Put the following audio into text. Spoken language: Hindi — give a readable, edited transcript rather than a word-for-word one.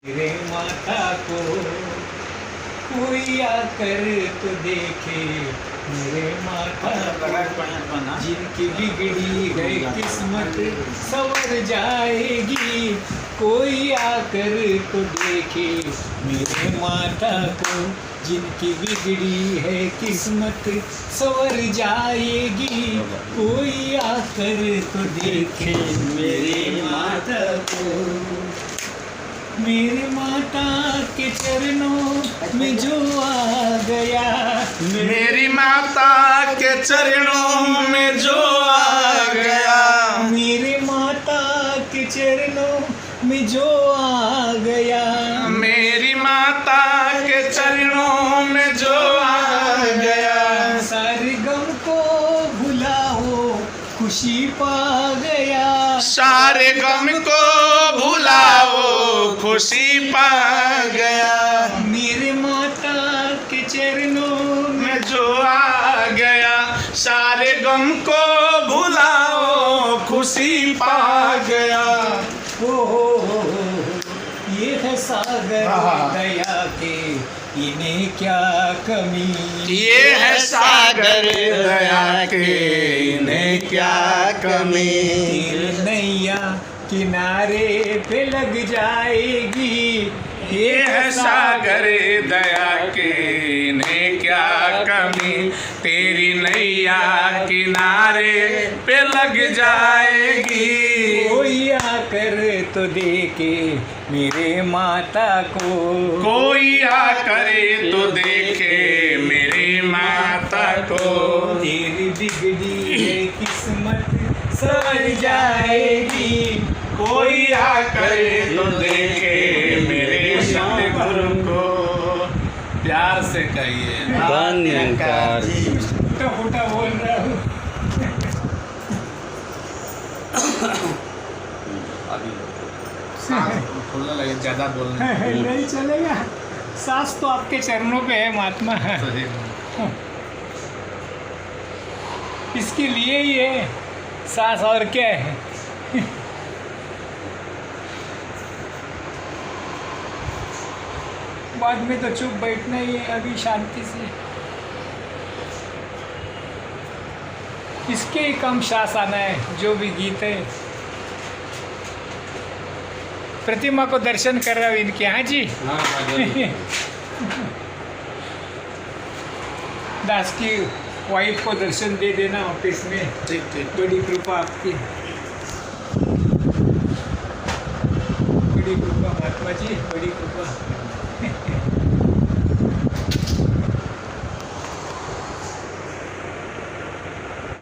मेरे माता को कोई आकर तो देखे, मेरे माता को जिनकी बिगड़ी है किस्मत संवर जाएगी। कोई आकर तो देखे, मेरे माता को जिनकी बिगड़ी है किस्मत संवर जाएगी। कोई आकर तो देखे मेरी माता को। मेरी माता के चरणों में जो आ गया, मेरी माता के चरणों में जो आ गया, मेरी माता के चरणों में जो आ गया, मेरी माता के चरणों में जो आ गया। सारे गम को भुलाओ खुशी पा गया, सारे गम को भुलाओ खुशी पा गया। मेरे माता के चरणों में जो आ गया, सारे गम को भुलाओ खुशी पा गया। हो ये है सागर दया के, इन्हें क्या कमी। ये है सागर दया के, इन्हें क्या कमी। तेरी नैया किनारे पे लग जाएगी। ये है सागर दया के, इन्हें क्या कमी। तेरी नैया किनारे पे लग जाएगी। कोई आकर तो देखे मेरे माता को, कोई आकर तो देखे मेरी माता को। तेरी बिगड़ी है किस्मत संवर जाएगी। कोई आकर तो देखे मेरे सतगुरु को। प्यार से कहिए धन्यवाद। फूटा फूटा बोल रहा हूँ। खुलने लगे, ज्यादा बोलने नहीं चलेगा, सांस तो आपके चरणों पे है महात्मा। इसके लिए ही है सांस, और क्या है। बाद में तो चुप बैठना ही है, अभी शांति से। इसके ही कम श्वास आना है। जो भी गीत है, प्रतिमा को दर्शन कर रहा हूँ इनके। हाँ जी। दास की वाइफ को दर्शन दे देना ऑफिस में। ठीक ठीक। बड़ी कृपा आपकी, बड़ी कृपा महात्मा जी, बड़ी कृपा।